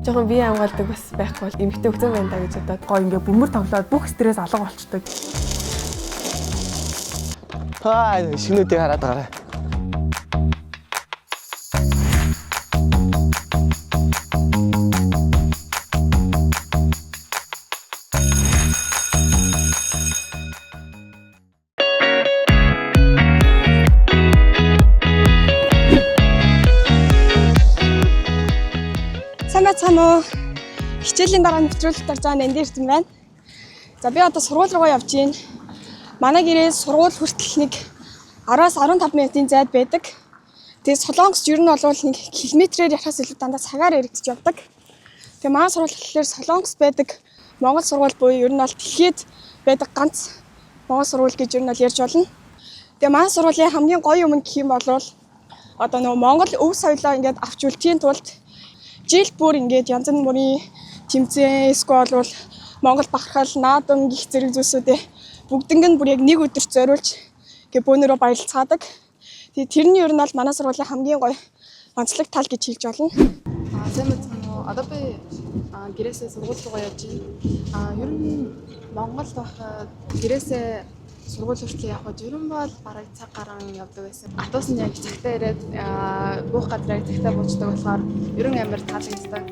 Жохон бие хамгаалдаг бас байхгүй бол эмэгтэй хөгжим байна да гэж бодоод гоо ингээ бөмбөр тоглоод бүх стресс алга болчдөг. Шинүүдийг хараад гараа. Цанаа хичээлийн дараа нэвтрүүлэлт тарж байгаа Нэнди Эрдэнэ байна. За би одоо сургууль руугаа явж байна. Манай гэрээс сургууль хүртэл нэг 10-аас 15 минутын зайд байдаг. Тэгээд Солонгос ер нь бол нэг километрээр ярахаас илүү дандаа цагаар эргэж явдаг. Тэгээд манай сургууль гэхлээр Солонгос байдаг Монгол сургууль буюу ер нь бол дэлхийд байдаг ганц Монгол сургууль гэж ер нь бол ярьж болно. Тэгээд манай сургуулийн хамгийн гоё юм гэх юм бол одоо нөгөө Монгол өв соёлоо ингээд авч үлдэхийн тулд жил бүр ингээд янз бүрийн тэмцээн эсвэл бол Монгол бахархал, наадам гих зэрэг зүйлсүүдээ бүгднийг нь бүр яг нэг өдөрт зориулж ингээд бөөнөрөө баярлцаадаг. Тэгээд тэрний ер нь бол манай сургуулийн хамгийн гоё онцлог тал гэж хэлж болно. Сайн байна. Одоо би гэрээсээ сургууль руугаа явж байна. Ер нь Монголд байхад гэрээсээ сургууль хүртэл явхад ер нь бол бараг цаг гарan явдаг байсан. Автобус нь яг цагтаа ирээд буух газраа цагтаа буучдаг болохоор ер нь амар таалагддаг.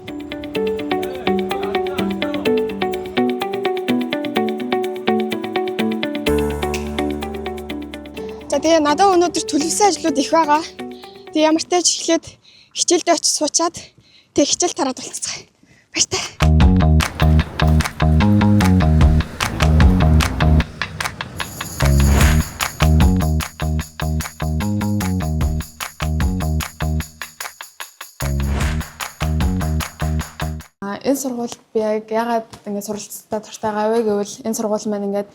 За тэгээ надад өнөөдөр төлөвлөсөн ажлууд их байгаа. Тэгээ ямар ч тач эхлээд хичээлдээ очиж суучаад тэгээ хичээл тараад болцгоо. Баяртай. Энэ сургуульд би яг ягаад ингэ суралцтай туртай гавэ гэвэл энэ сургууль маань ингээд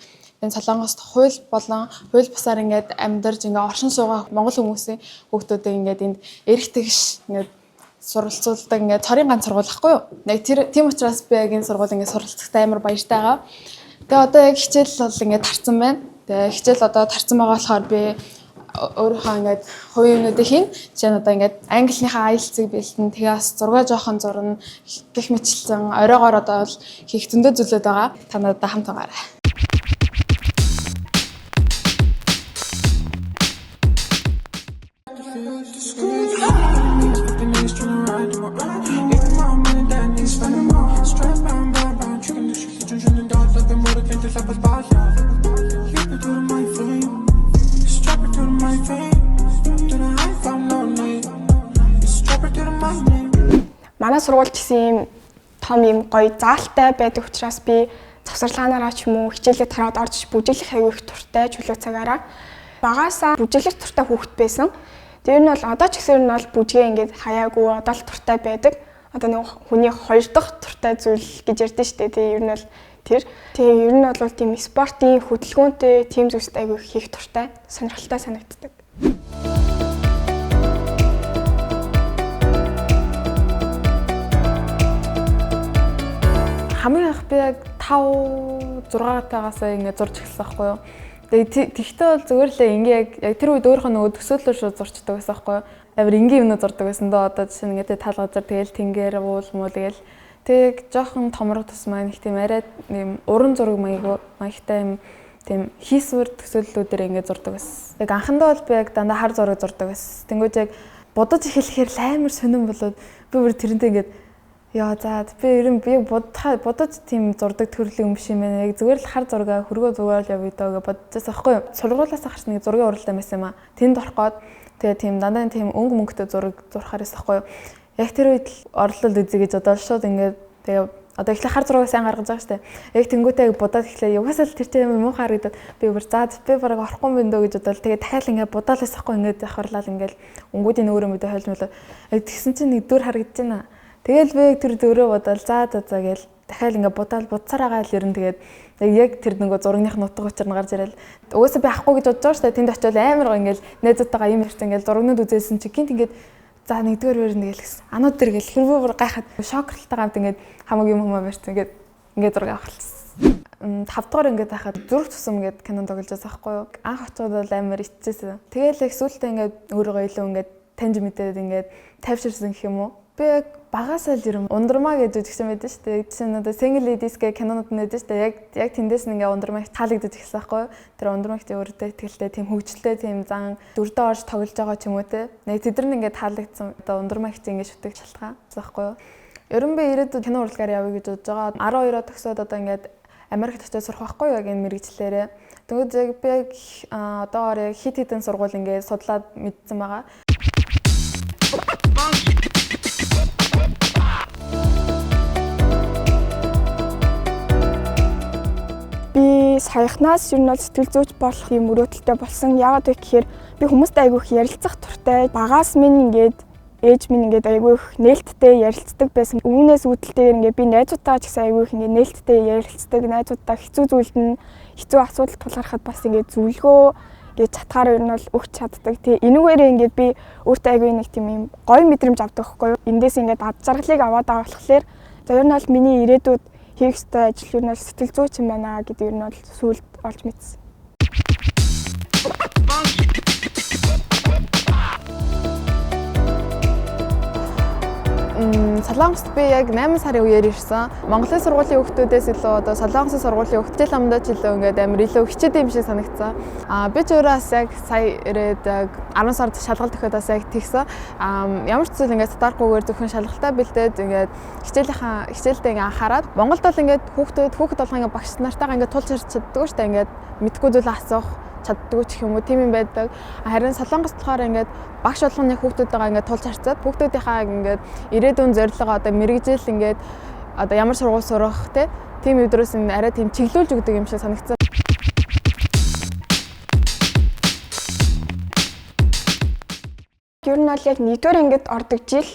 энэ Солонгост хууль болон хууль бусаар ингээд амьдарч ингээ оршин суугаа монгол хүмүүсийн хүүхдүүдээ ингээд энд эрх тэгш ингээд суралцуулдаг ингээд цорын ганц сургууль ахгүй юу. Яг тийм учраас би яг энэ сургууль ингээд суралцахтай амар баяртай байгаа. Тэгээ одоо яг хичээл бол ингээд тарцсан байна. Тэгээ хичээл одоо тарцсан байгаа болохоор би өөрийнхөө ингээд хувийн юмнуудыг хийн. Жишээ нь одоо ингээд английнхаа IELTS-ийг бэлтэн тэгээ бас зураг жоохон зурна гэх мэтчлэн оройгоор одоо бол хийх зөндөө зүйлүүд байгаа. Та надад хамт байгаарай. Манай сургууль гэсэн юм том юм гоё заалтай байдаг учраас би завсарлагаараа ч юм уу хичээлээ тараад орж бүжиглэх аягүй их туртай чөлөө цагаараа багаасаа бүжиглэх туртай хүүхэд байсан. Тэр нь бол одоо ч гэсэн нь бол бүжгээ ингээд хаяагүй одоо л туртай байдаг. Одоо нэг хүний хоёр дахь туртай зүйл гэж ярьдэн штэ. Тэгээ ер нь бол тэр. Тэгээ ер нь бол тийм спортын хөдөлгөөнтэй тийм зүйлс аягүй хийх туртай, сонирхолтой санагддаг. Хамгийн их би яг 5 6 тагаас ингэ зурж эхэлсэн байхгүй юу. Тэгээ тэгтээ бол зүгээр л ингээ яг тэр үед өөрийнхөө нөгөө төсөөлөл шууд зурчдаг байсан байхгүй юу. Амар энгийн юмнууд зурдаг байсан дөө одоо жишээ нь ингээ тал газар тэгэл тэнгэр уул муу тэгэл тэг жоохон томрог тус маань их тийм арай юм уран зураг маягтай юм тийм хийсвэр төсөөллүүдээр ингээ зурдаг байсан. Яг анхандаа бол би яг дандаа хар зураг зурдаг байсан. Тэнгүүд яг бодож эхлэхээр амар сонирн болоод би бүр тэрнтэй ингээ яа за би ер нь би бодож тийм зурдаг төрлийн юм шиг юм байна. Яг зүгээр л хар зургаа хөргөө зүгээр л явъя даа гэж бодчихсон байхгүй юу. Сургуулиас гарч нэг зургийн уралдаан байсан юм аа. Тэнд орох гээд тэгээ тийм дандаа тийм өнгө мөнгөтэй зураг зурхаар байсан байхгүй юу. Яг тэр үед л орлол үзье гэж одоо шууд ингээд тэгээ одоо ихлэ хар зургийг сайн гаргаж байгаа штэ. Яг тэнгуүтэй бодоод ихлэ угаасаа л тэр тийм муу харагдаад би бүр за би бараг орохгүй юм дөө гэж бодоод тэгээ дахиад ингээд бодоол байсахгүй ингээд явхарлал ингээд өнгүүдийн өөрөө мэдээ хойлмол яг тэгсэн чинь нэг дүр харагдаж байна. Тэгэл би тэр дөрөө бодоод за гээл дахиад ингээ бодоод будсаар байгаа л ерэн тэгээд яг тэр нөгөө зургийнхын нутаг учир нь гарч ирэл. Угаасаа би авахгүй гэж бодож байгаа шүү дээ. Тэнд очиод амар гоо ингээл найзуудтайгаа юм ярьсан ингээл зургнууд үзээсэн чи гинт ингээд за нэгдүгээр байранд гээл гэсэн. Анууд тэр гээл хэрвээ бүр гайхаад шокорлттай гамт ингээд хамаг юм барьсан ингээд зураг авахлаа. 5 дахь ингээд байхад зүрх тусам ингээд кинонд тоглож байгаа байхгүй юу. Анх очиод бол амар итцээсэн. Тэгээл их сүултээ ингээд өөрийгөө илүү ингээд таньж мэдээд ингээд тайвширсан гэх юм уу. Би яг багасаа л юм ундрмаа гэж үзсэн байдаг шүү дээ. Жишээ нь одоо single ladies гэх кинонууд нэдэж шүү дээ. Яг тэндээс нь ингээ ундрмаа таалагдаж эхэлсэн байхгүй юу? Тэр ундрмаагт өөртөө ихтэй тийм хөвгчлээ тийм зан дүрдээ орж тоглож байгаа ч юм уу те. Нэг тэдэр нь ингээ таалагдсан одоо ундрмаагт ингээ шүтэг шалтгаан байхгүй юу? Ер нь би ирээдүйд кино урлагаар явъя гэж бодож байгаа. 12-оо төгсөөд одоо ингээ Америкт очиж сурах байхгүй юу яг энэ мэрэгчлэрээ. Тэгвэл яг би яг одоогоор яг хит хитэн сургууль ингээ судлаад мэдсэн байгаа. Би саяхнаас ер нь бол сэтгэл зүйч болох юм мөрөөдөлтэй болсон. Яагаад вэ гэхээр би хүмүүстэй айгүй их ярилцах туртай. Багаас минь ингээд ээж минь ингээд айгүй их нээлттэй ярилцдаг байсан. Үүнээс үүдэлтэйгээр ингээд би найзуудтайгаа ч гэсэн айгүй их ингээд нээлттэй ярилцдаг. Найзуудтай хэцүү зүйлд нь хэцүү асуудал тулгархад бас ингээд зөвлөгөө ингээд чатгаар ер нь бол өгч чаддаг. Тэгээ энүүгээрээ ингээд би өөртөө айгүй нэг тийм юм гоё мэдрэмж авдаг байхгүй юу? Эндээс ингээд ад жаргалыг аваад байгаа болохоор за ер нь бол миний ирээдүйд хийх ёстой ажил юу нь сэтгэл зүйч юм байна гэдэг ер нь бол сүүлд олж мэдсэн. Солонгост би яг 8 сарын үеэр ирсэн. Монголын сургуулийн хүүхдүүдээс илүү одоо Солонгосын сургуулийн хүүхдтэй ламдаа ч илүү ингээд амар илүү хичээдэг юм шиг санагдсан. Би ч өөрөө бас яг сая ирээд яг 10 сард шалгалт өгөхөд бас яг тэгсэн. Ямар ч зүйл ингээд сатаргүйгээр зөвхөн шалгалтаа бэлдээд ингээд хичээлдээ ингээд анхаарад Монголд бол ингээд хүүхд болгоо ингээд багш нартайгаа ингээд тулж харж чаддаг шүү дээ. Ингээд мэдгүй зүйл асуух чаддгүй ч юм уу тийм юм байдаг. Харин Солонгост болохоор ингээд багш болгоны хүүхдүүдтэйгээ ингээд тулж харцаад хүүхдүүдийнхаа ингээд ирээдүйн зорилгоо одоо мэрэгжил ингээд одоо ямар сургууль сурах тийм өдрөөс нь арай тийм чиглүүлж өгдөг юм шиг санагдсан. Ер нь бол яг нэгдүгээр ангид ордог жил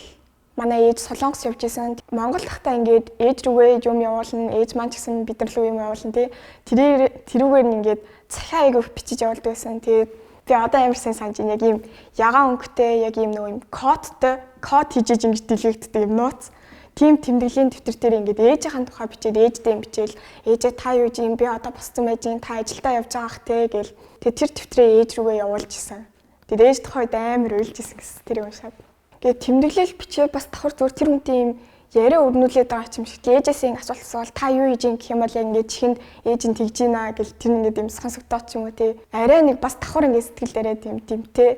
манай ээж Солонгос явж исэн. Монгол дахтаа ингээд ээж рүүгээ юм явуулна, ээж маань ч гэсэн бид нар рүү юм явуулна тий. Тэрүүгээр нь ингээд цахиа айгүйх бичиж явуулдаг байсан. Тэгээд би одоо амар сайн санаж байна. Яг ийм ягаан өнгөтэй, яг ийм нөгөө юм код хийж ингэж дэлгэгддэг юм нууц. Тим тэмдэглэлийн дэвтэр дээр ингээд ээжийнхэн тухай бичээд ээждээ юм бичээл ээжээ та юу гэж юм би одоо босцсон байж гин та ажилдаа явж байгаа х те гэл. Тэгээд тэр дэвтрээ ээж рүүгээ явуулж исэн. Тэгээд ээж тухайд амар уйлж исэн гэсэн тэр юм шаад. Тэгээд тэмдэглэл бичээ бас давхар зүгээр тэр хүнтэй юм яриа өрнүүлээд байгаа юм шиг. Ээжээс ингэ асуулт асуувал та юу хийж гэх юм бол яг ингээд чихэнд ээж нь тэгж ийна гэл тэр ингээд юм сонсогдоод ч юм уу те. Арай нэг бас давхар ингээд сэтгэл дээрээ тэмтэй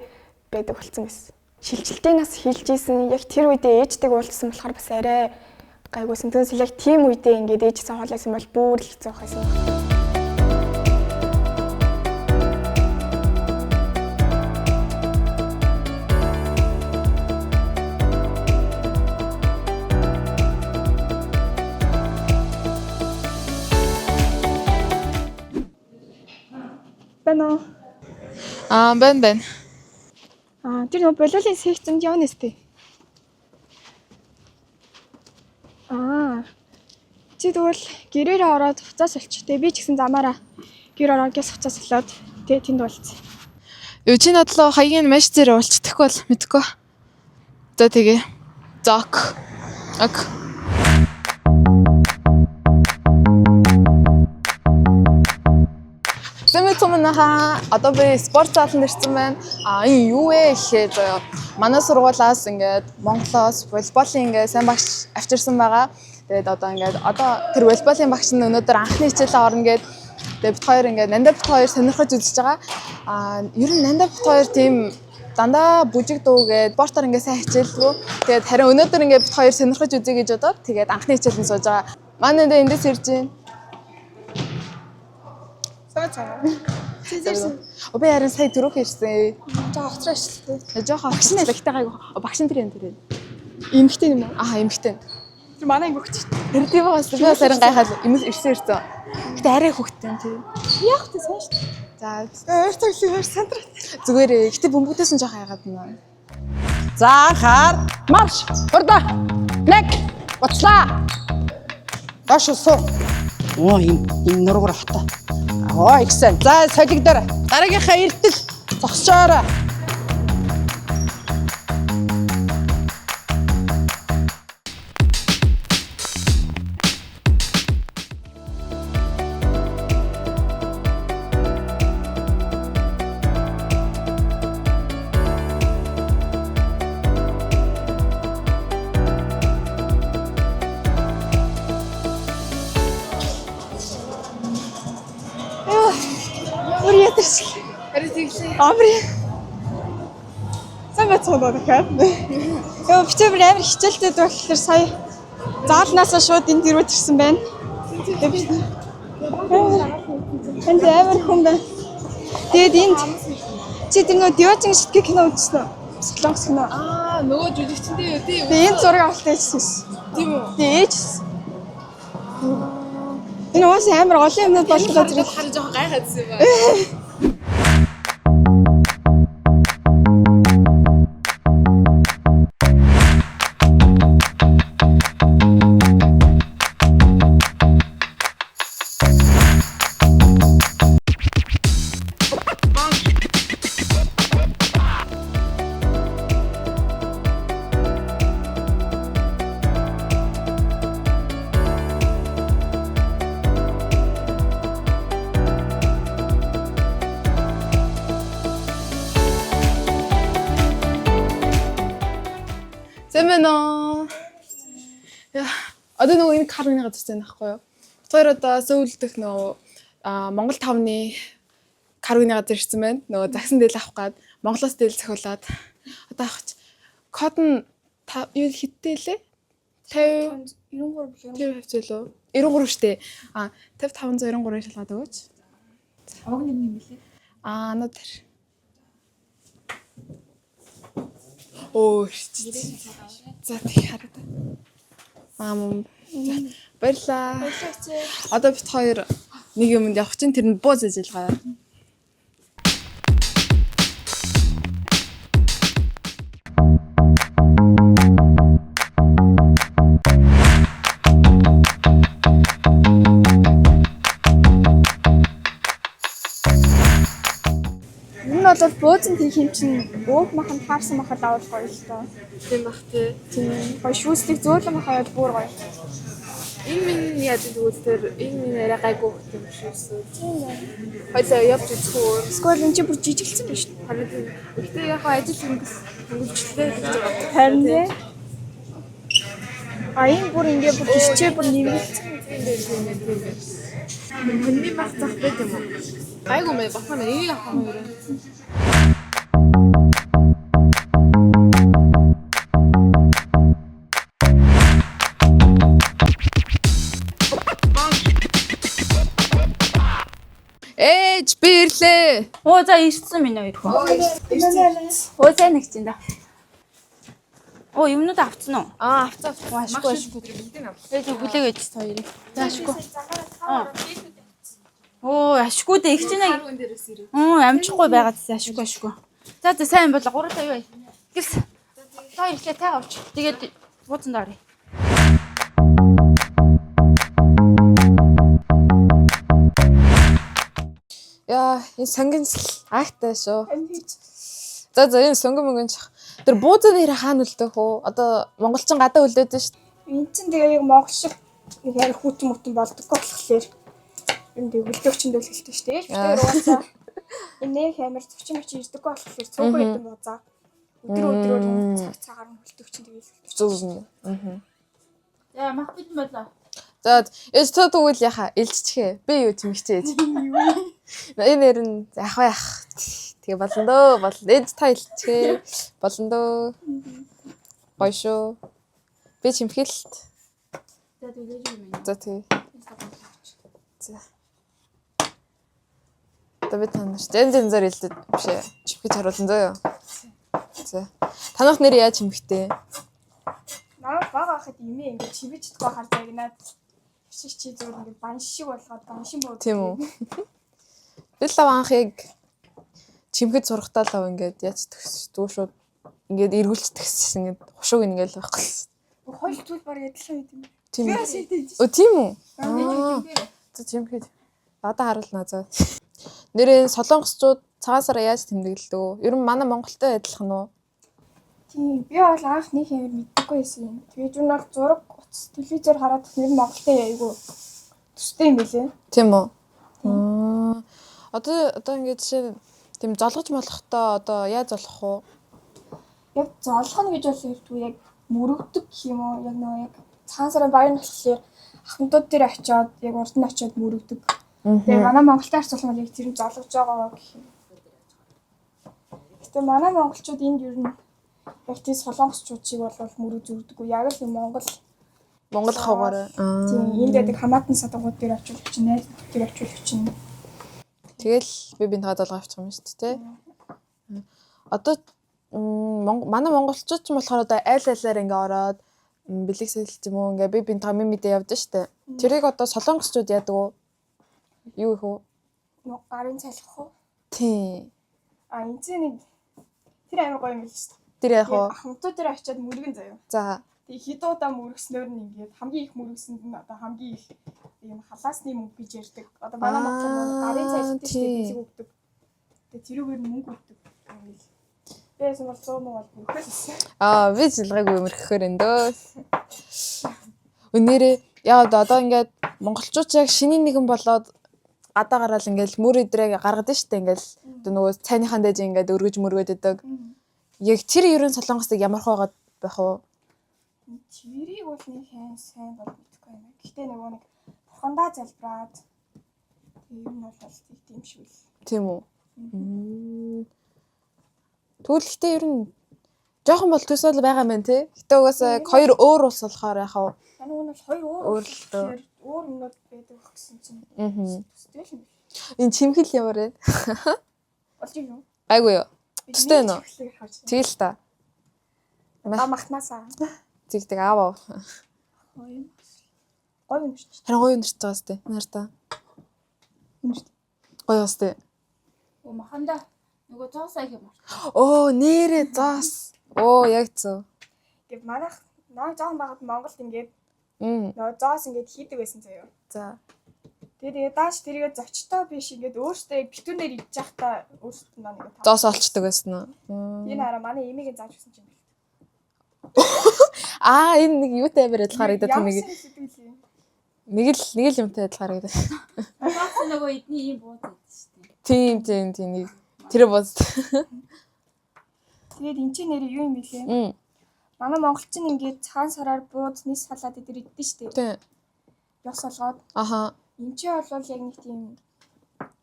байдаг болсон байсан. Шилжилтийн нас хэлж ийсэн яг тэр үедээ ээжтэйг уулзсан болохоор бас арай гайгүйсэн. Тэгээс яг тийм үедээ ингээд ээжээсээ хоолойсон бол бүр л хэцүү байсан. Бэнэ. Бэн. Тэр нөө боловлын секцэнд явна сте. Чи тэгвэл гэрээрээ ороод хуцаас олчих. Тэгээ би ч гэсэн замаараа гэр ороод гэс хуцаас олоод тэгээ тэнд болцсон. Чи надлаа хаягийн маш зэрэг уулцдаггүй бол мэдгүй. Одоо тэгээ. Зок. Ок. Зэмэтумнаха одоо би спорт заланд ирсэн байна. Энэ юу вэ гэхээр манай сургуулиас ингээд Монголоос волейболын ингээд сайн багш авчирсан байгаа. Тэгээд одоо тэр волейболын багш нь өнөөдөр анхны хичээлээ орно гээд тэгээд бит хоёр ингээд нандаа бит хоёр сонирхож үзэж байгаа. Ер нь нандаа бит хоёр тийм дандаа бүжиг дуугээд спортоор ингээд сайн хичээлгүй. Тэгээд харин өнөөдөр ингээд бит хоёр сонирхож үзье гэж бодоод тэгээд анхны хичээлд сууж байгаа. Манай эндээс ирж байна. Би харин сая түрүүх ирсэн. Жоо хоцроо ишлээ. Жохон багшлагтай гайгүй. Багш нь тэр юм тэр. Эмхтэй юм уу? Эмхтэй. Тэр манай эмгэгч. Тэр тийм байгаас би бас харин гайхаад ирсэн. Гэтэ арай хөвгтэй тийм. Яг тэ сайн шүү. За өөр цаглын сандраа. зүгээр. Гэтэ бөмбөгдөөс нь жоох хайгаад байна. За анхаар марш. Хурда. Лэг. Боцлаа. Доош суу. Энэ нуруугаар хата. Ихсэн. За солиг дээр дараагийнхаа эрдэл зогсоорой. байдаг шиг. Харин тэглээ. Амри. Сайн байцгаа дахиад. Йоо бичээр амар хичээлтэй болохоор сая заалнаасаа шууд энд ирээд ирсэн байна. Энд амар хүн байна. Тэгээд энд чи тэр нөө Диожин шитгэх кино үзсэн үү? Солонгос кино. Нөгөө жүжигчтэй юу тий. Тэгээд энэ зураг авалт ээжсэн. Тийм үү? Тэгээд энэ уус амар олон юмнууд болох газар. Харин жоохон гайхаадсэн юм байна. Зэмэнэ. Яа, одоо нөгөө энэ карны газар зэн ахгүй юу? Тэр одоо Сөүл дэх нөгөө Монгол 5-ны карны газар ирсэн байна. Нөгөө загсан дээл авах гад Монголоос дээл цохиулаад одоо авах код нь юу хиттэй лээ? 50 93 хвцэлөө 93 штэ. 50593 шалгаад өгөөч. Аваг нэг юм билээ. Нуу тэр. Оо, за тий хараад. Баярлаа. Одоо бит хоёр нэг юмд явах чинь тэр нь бууз ажиллагаа. Энэ бол бөөзөн тийм юм чинь өөг махан таарсан махад авал гоё л доо. Тийм бах тий. Тийм гоё шүүслэг зөөлөн махаа бол бүр гоё. Энэ минь яаж тэгвэл тэр энэ минь арай гайгүй хөх юм шүүсэн. Тийм байна. Хоёлаа явж үзэх үү? Скол энэ чи бүр жижиглсэн байна шүү дээ. Харин тийм. Гэтэ яг ажил ингэж хөнгөлжлээ гэж байна. Харин тий. Энэ бүр ингээ бүр хичээ бүр нэрвэлцсэн. Миний бас зах байт юм уу? Гайгүй мэй бахна энийг авах юм уу? Ээж бирлээ. Оо за ирсэн минь хоёр хүн. Оо сайн нэг чинь да. Оо юмнууд авцсан уу? Авцаа. Ашгүй ашгүй. Ээж хүлээгээд хоёрыг. За ашгүй. Оо ашгүй дээ их чинь. Амжихгүй байгаад ашгүй ашгүй. За сайн бол 350 бай. Гис. Та ирлээ та авч. Тэгээд бууцанд орё. Яа, энэ сонгинсл агтай шүү. За энэ сонгон мөнгөн чих. Тэр буузын нэр хаана үлдэх үү? Одоо монголчин гадаа үлдээд шүү. Энэ чинь тэгээ яг монгол шиг яг ярих хүтэн мүтэн болдог болохоор энэ үлдөгчөнд үлгэлтэй шүү дээ. Тэгэхээр уусаа энэ хэмэр зочин мөч ирдэг болохоор цөөхөн хэдэн бузаа. Өдрөөр цаг цагаар үлдөгчөнд тэгээ Зүгэн. За мах бид болоо. За ээж тэгвэл яха илччихээ. Би юу тэмэгчээж. Энэ нэр нь яах. Тэгээ болно дөө. Ээж та илччихээ. Болно дөө. Гоё шүү. Би чимхэлт. За тэгэж юм байна. За тий. За. Тэвэ таньш. Зэн илдэд биш ээ. Чимхэж харуулсан зөө юу. За. Танах нэр яаж чимхтэй? Наа бага хахад имээ ингэ чивэж чадгаа хар загнаад чи зүгээр ингэ бан шиг болгоод баншин бод. Тийм үү. Би л анхыг чимхэд сурахтаа л ингээд яаж төгс дүү шууд ингээд эргүүлж төгссөн ингээд хушууг ингээд байхгүй. Хоёр зүйл баг адилхан юм. Тийм үү. Тийм үү. За чимхэд одоо харуулна за. Нэрээ солонгосчууд цагаан сараа яаж тэмдэглэв? Ер нь манай Монголтой адилхан уу? Тийм би бол анх нэг юм мэддэггүй байсан юм. Тэгээд юу нэг зураг утас телевизээр хараад нэр Монголтой айгу төстэй юм билээ. Тийм үү. Одоо ингээд жишээ тийм золгож молохдоо одоо яаж золох вэ? Яг золгоно гэж бол ярьдгүй яг мөрөгдөг гэх юм уу? Яг яг цагаан сарын баяр болохоор ахмадууд дээр очиод яг урд нь очиод мөрөгдөг. Тэгээ манай Монголтай харьцуулбал яг тэр нь залгаж байгаа гэх юм. Гэтэ манай монголчууд энд ер нь яг тийм солонгосчуудыг бол мөрөг зүрдэггүй. Яг л Монгол хаваараа. тийм энд байдаг хамаатан садгууд дээр очиулж чинь, найз дээр очиулж чинь. Тэгэл би бинтгаад долгоо авчих юм шүү дээ, тэ. Одоо манай монголчууд ч болохоор одоо айл айлаар ингээ ороод бэлэг сэлж юм уу ингээ би бинтгаа мэдээ явдаг шүү дээ. Тэрийг одоо солонгосчууд яадаг уу? Юу их үү? Нуу гарын цайлах уу? Тийм. А энэ чинь нэг тэр амар гоё юм л шүү дээ. Тэр яг уу. Ахмадууд дээр очиад мөргөн заяа. За. Тэгээ хидуудаа мөргснөөр нь ингээд хамгийн их мөргсөнд нь одоо хамгийн их юм халаасны мөнгө гэж ярьдаг. Одоо манай монголчууд гарын цайлт шүү дээ бэлэг өгдөг. Тэгээ тэрүүгээр нь мөнгө өгдөг. Бээс бол 100 муу бол мөрөхөөс. Би жилгаагүй мөрөхөөр энэ дөө. Өнөөрээ яг одоо ингээд монголчууд яг шинийн нэгэн болоод гадаа гараал ингээд мөр идрээ гаргадаг штэ ингээд одоо нөгөө цайныхан дэж ингээд өргөж мөргөд идэг. Яг тэр ерөн солонгосыг ямар хаагаад байх вэ? Тэрийг бол нэг сайн бол мэдхгүй юм. Гэхдээ нөгөө нэг бурхандаа залбираад тэр нь бол тийм шиг л. Тийм үү? Тэгвэл ихтэй ер нь жоохон бол төсөөл байгаа мэн тий. Гэтэ угаасаа хоёр өөр улс болохоор яхав. Манай хүн бол хоёр өөр юмнууд байдаг гэсэн чинь. Төстэй л юм. Энэ чимхэл ямар вэ? Болж юм. Айгүй юу. Төстэй нөө. Тэгэл та. Махнасаа. Тэгдэг ааваа. Гоё юм шүү дээ. Харин гоё юм шиг байгаас тээ. Нарта. Гоё бас тээ. Маханда нөгөө зоосаа юм. Нэрээ зоос. Яг зөв. Гэвь манайх наа жоохон байгаад Монголд ингээд нөгөө зоос ингээд хийдэг байсан заяа. За. Тэгээ дааш тэргээ зочтой биш ингээд өөртөө битүүнээр идж явахдаа өөртөө нэг зоос олчдаг байсан уу? Энэ хараа манай эмигийн зааж өгсөн юм байна. Энэ нэг юутай амар адилхан харагдаад нэг л юмтай адилхан харагдаад. Бас нөгөө эдний юм бууд байдаг шүү дээ. Тийм нэг тэр бод. Тэгээд эн чинь нэр юу юм бэлээ? Манай монголчин ингээд цагаан сараар бууд нийс салаад идэр иддэн шүү дээ. Тийм. Ёс олгоод. Аха. Энд чинь бол яг нэг тийм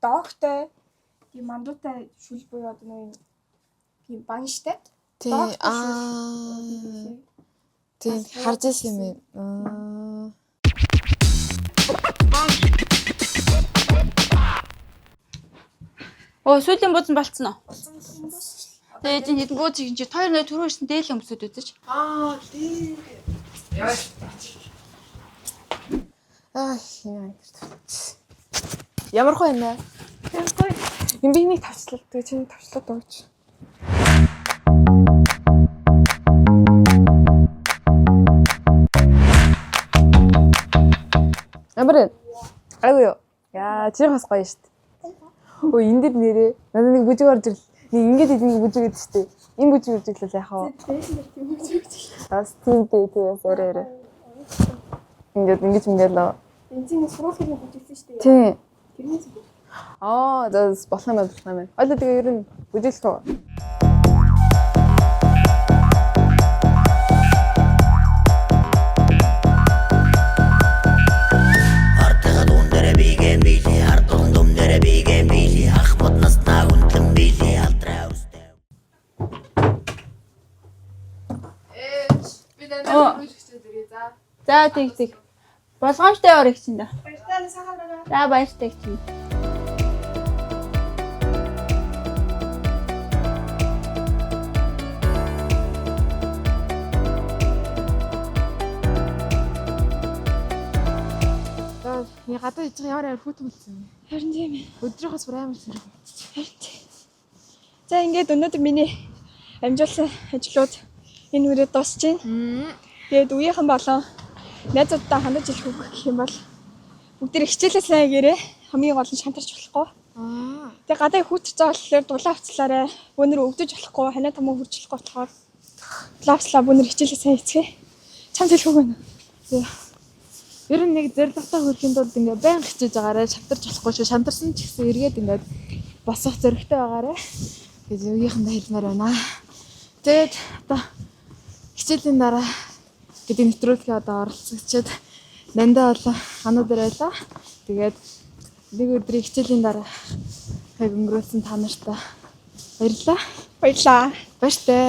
доогтой тийм мандуутай шүл буюу одоо нэг тийм бан штэ. Тийм. Тийм харж ирсэн юм байна. Сүүлийн бууз нь болцсон уу? Тэгээд энэ хэдэн бууз чинь хоёр нөө түрүү ирсэн дээлийн өмсөд үзэж. Тийм. Ямар хөө юм бэ? Юм би нэг тавчлал тэгээ чиний тавчлаад өгч. Амбар. Айгүй юу. Яа, чи бас гоё шүү дээ. Энэ дэр нэрээ. Надад нэг бүжиг орж ирэл. Нэг ингэж нэг бүжиг гэдэг шүү дээ. Энэ бүжиг үржиглэл яах вэ? Бас тийм дээ сараараа. Ингэж лөө. Бензин сургуулийн бүжиглсэн шүү дээ. Тийм. Тэрнээс за болох юм байна. Ойлоо тэгээ ер нь бүжиглэх үү? За тэг. Болгоомжтой яваа гэсэн дээ. баяртай сайхан байна. За баяртай гэсэн. Я гадаа иж байгаа ямар хүүтэн болсон юм. Харин тийм ээ. Өдрийнхөөс бүр амар зэрэг. Харин тийм. За ингээд өнөөдөр миний амжуулсан ажлууд энэ үрээ дуусч байна. Тэгээд үеийнхэн болон найзуудтай хандаж ирэх үг гэх юм бол бүгд тэр хичээлээс сайн гэрээ хамгийн гол нь шантарч болохгүй. Тэгээд гадаа хүүтж байгаа болохоор дулаан авцлаарай. Өнөр өвдөж болохгүй, ханаа томоо хурж болохгүй болохоор лавслаа өнөр хичээлээ сайн хийцгээе. Чам хэлэх үг байна. Ер нь нэг зоригтой хөрхийн тулд ингээ байнга хичээж байгаарай, шантарч болохгүй шүү. Шантарсан ч гэсэн эргээд ингээд босох зоригтой байгаарай. гэж үеийнхэндээ хэлмээр байна. Тэгээд одоо хичээлийн дараа гэдэг нэвтрүүлгээ одоо оролцогчид нандаа болоо ханаа дээр байлаа. Тэгээд нэг өдрийн хичээлийн дараа өнгөрүүлсэн та нартай баярлалаа. Баярлаа. Баяртай.